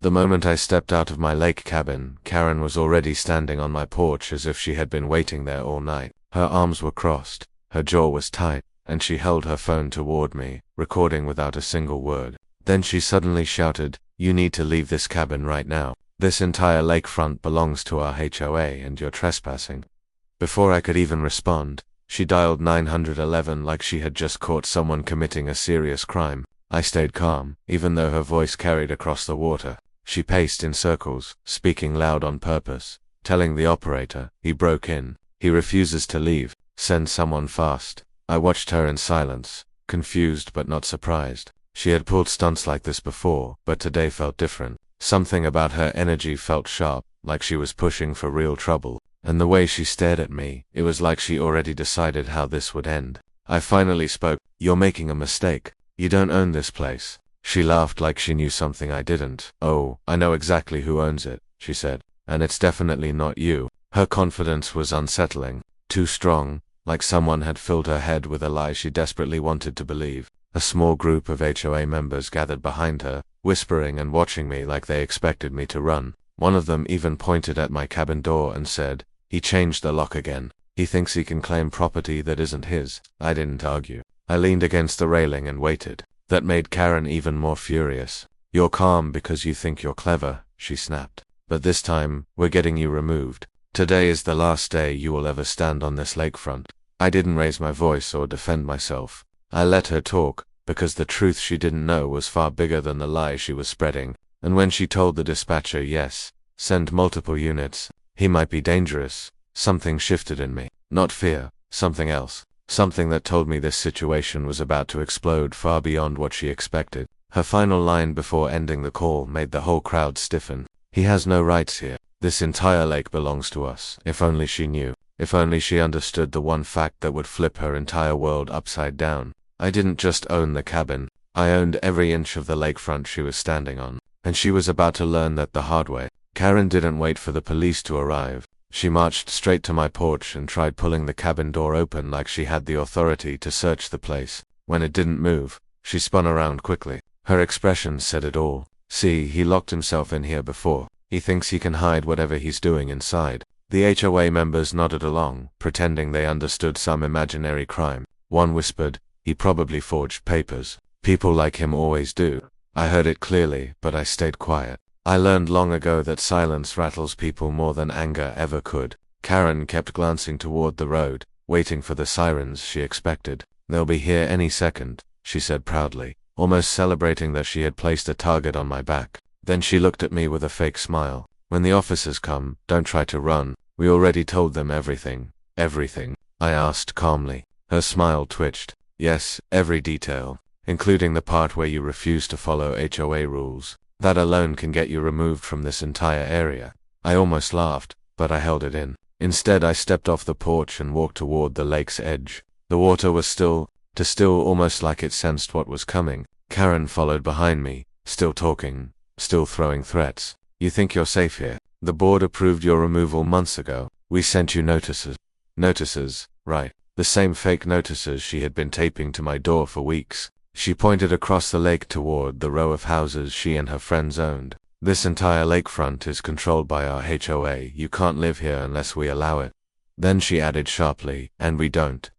The moment I stepped out of my lake cabin, Karen was already standing on my porch as if she had been waiting there all night. Her arms were crossed, her jaw was tight, and she held her phone toward me, recording without a single word. Then she suddenly shouted, "You need to leave this cabin right now. This entire lakefront belongs to our HOA and you're trespassing." Before I could even respond, she dialed 911 like she had just caught someone committing a serious crime. I stayed calm, even though her voice carried across the water. She paced in circles, speaking loud on purpose, telling the operator, "He broke in. He refuses to leave. Send someone fast." I watched her in silence, confused but not surprised. She had pulled stunts like this before, but today felt different. Something about her energy felt sharp, like she was pushing for real trouble. And the way she stared at me, it was like she already decided how this would end. I finally spoke, "You're making a mistake. You don't own this place." She laughed like she knew something I didn't. "Oh, I know exactly who owns it," she said. "And it's definitely not you." Her confidence was unsettling, too strong, like someone had filled her head with a lie she desperately wanted to believe. A small group of HOA members gathered behind her, whispering and watching me like they expected me to run. One of them even pointed at my cabin door and said, "He changed the lock again. He thinks he can claim property that isn't his." I didn't argue. I leaned against the railing and waited. That made Karen even more furious. "You're calm because you think you're clever," she snapped. "But this time, we're getting you removed. Today is the last day you will ever stand on this lakefront." I didn't raise my voice or defend myself. I let her talk, because the truth she didn't know was far bigger than the lie she was spreading. And when she told the dispatcher, "Yes, send multiple units, he might be dangerous," something shifted in me. Not fear, something else. Something that told me this situation was about to explode far beyond what she expected. Her final line before ending the call made the whole crowd stiffen. "He has no rights here. This entire lake belongs to us." If only she knew. If only she understood the one fact that would flip her entire world upside down. I didn't just own the cabin. I owned every inch of the lakefront she was standing on. And she was about to learn that the hard way. Karen didn't wait for the police to arrive. She marched straight to my porch and tried pulling the cabin door open like she had the authority to search the place. When it didn't move, she spun around quickly. Her expression said it all. "See, he locked himself in here before. He thinks he can hide whatever he's doing inside." The HOA members nodded along, pretending they understood some imaginary crime. One whispered, "He probably forged papers. People like him always do." I heard it clearly, but I stayed quiet. I learned long ago that silence rattles people more than anger ever could. Karen kept glancing toward the road, waiting for the sirens she expected. "They'll be here any second," she said proudly, almost celebrating that she had placed a target on my back. Then she looked at me with a fake smile. "When the officers come, don't try to run. We already told them everything." "Everything?" I asked calmly. Her smile twitched. "Yes, every detail, including the part where you refuse to follow HOA rules. That alone can get you removed from this entire area." I almost laughed, but I held it in. Instead, I stepped off the porch and walked toward the lake's edge. The water was still, almost like it sensed what was coming. Karen followed behind me, still talking, still throwing threats. "You think you're safe here? The board approved your removal months ago. We sent you notices." Notices, right. The same fake notices she had been taping to my door for weeks. She pointed across the lake toward the row of houses she and her friends owned. "This entire lakefront is controlled by our HOA. You can't live here unless we allow it." Then she added sharply, "And we don't."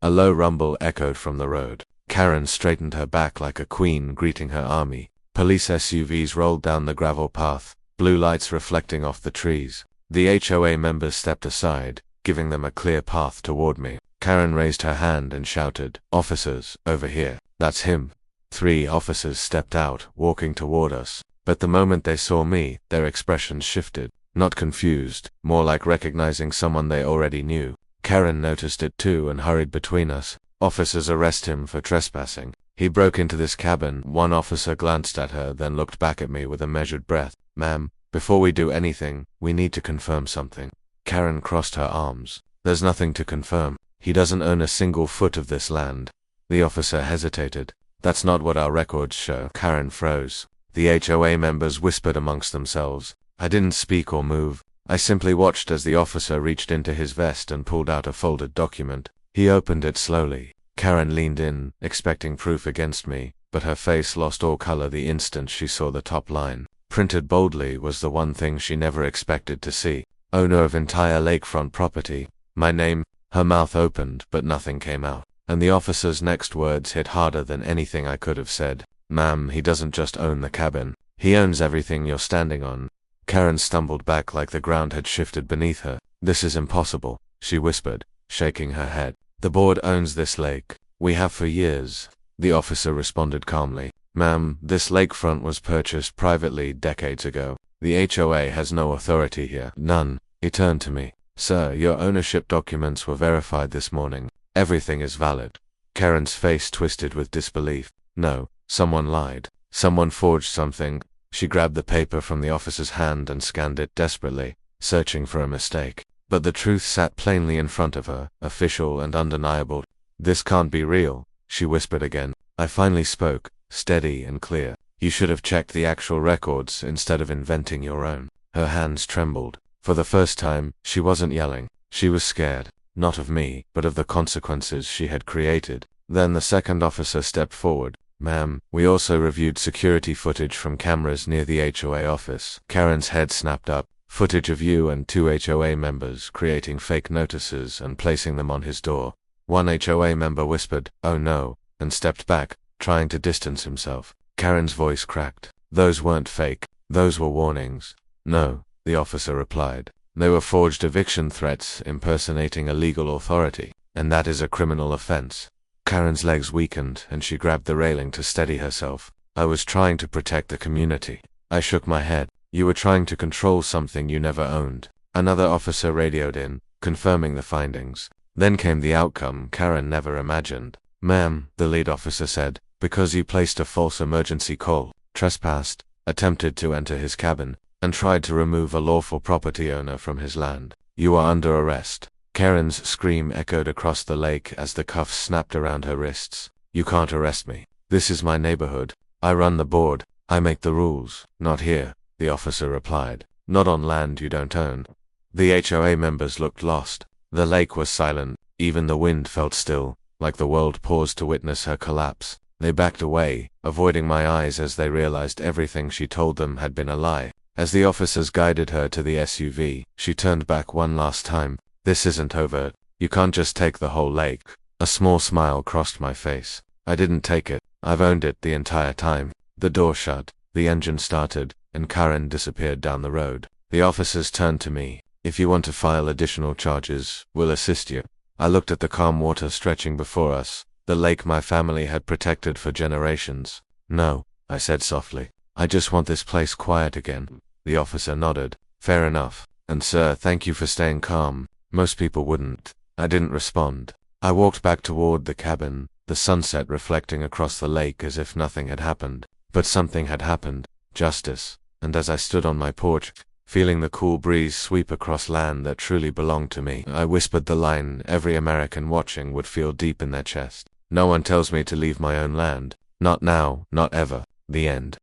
A low rumble echoed from the road. Karen straightened her back like a queen greeting her army. Police SUVs rolled down the gravel path, blue lights reflecting off the trees. The HOA members stepped aside, giving them a clear path toward me. Karen raised her hand and shouted, "Officers, over here." "That's him." 3 officers stepped out, walking toward us. But the moment they saw me, their expressions shifted. Not confused, more like recognizing someone they already knew. Karen noticed it too and hurried between us. "Officers, arrest him for trespassing. He broke into this cabin." One officer glanced at her, then looked back at me with a measured breath. "Ma'am, before we do anything, we need to confirm something." Karen crossed her arms. "There's nothing to confirm. He doesn't own a single foot of this land." The officer hesitated. "That's not what our records show." Karen froze. The HOA members whispered amongst themselves. I didn't speak or move. I simply watched as the officer reached into his vest and pulled out a folded document. He opened it slowly. Karen leaned in, expecting proof against me, but her face lost all color the instant she saw the top line. printed boldly, was the one thing she never expected to see. Owner of entire lakefront property. My name. Her mouth opened, but nothing came out. And the officer's next words hit harder than anything I could have said. Ma'am, he doesn't just own the cabin. He owns everything you're standing on. Karen stumbled back like the ground had shifted beneath her. This is impossible, she whispered, shaking her head. The board owns this lake. We have for years. The officer responded calmly. Ma'am, this lakefront was purchased privately decades ago. The HOA has no authority here. None. He turned to me. Sir, your ownership documents were verified this morning. Everything is valid. Karen's face twisted with disbelief. No, someone lied. Someone forged something. She grabbed the paper from the officer's hand and scanned it desperately, searching for a mistake. But the truth sat plainly in front of her, official and undeniable. This can't be real, she whispered again. I finally spoke, steady and clear. You should have checked the actual records instead of inventing your own. Her hands trembled. For the first time, she wasn't yelling. She was scared, not of me, but of the consequences she had created. Then the second officer stepped forward. Ma'am, we also reviewed security footage from cameras near the HOA office. Karen's head snapped up. Footage of you and 2 HOA members creating fake notices and placing them on his door. One HOA member whispered, "Oh no," and stepped back, trying to distance himself. Karen's voice cracked. Those weren't fake. Those were warnings. No, the officer replied. They were forged eviction threats impersonating a legal authority, and that is a criminal offense. Karen's legs weakened and she grabbed the railing to steady herself. I was trying to protect the community. I shook my head. You were trying to control something you never owned. Another officer radioed in, confirming the findings. Then came the outcome Karen never imagined. Ma'am, the lead officer said, because you placed a false emergency call, trespassed, attempted to enter his cabin, and tried to remove a lawful property owner from his land, you are under arrest. Karen's scream echoed across the lake as the cuffs snapped around her wrists. You can't arrest me. This is my neighborhood. I run the board. I make the rules. Not here, the officer replied. Not on land you don't own. The HOA members looked lost. The lake was silent. Even the wind felt still, like the world paused to witness her collapse. They backed away, avoiding my eyes as they realized everything she told them had been a lie. As the officers guided her to the SUV, she turned back one last time. This isn't over. You can't just take the whole lake. A small smile crossed my face. I didn't take it. I've owned it the entire time. The door shut, the engine started, and Karen disappeared down the road. The officers turned to me. If you want to file additional charges, we'll assist you. I looked at the calm water stretching before us, the lake my family had protected for generations. No, I said softly. I just want this place quiet again. The officer nodded. Fair enough. And sir, thank you for staying calm. Most people wouldn't. I didn't respond. I walked back toward the cabin, the sunset reflecting across the lake as if nothing had happened. But something had happened. Justice. And as I stood on my porch, feeling the cool breeze sweep across land that truly belonged to me, I whispered the line every American watching would feel deep in their chest. No one tells me to leave my own land. Not now, not ever. The end.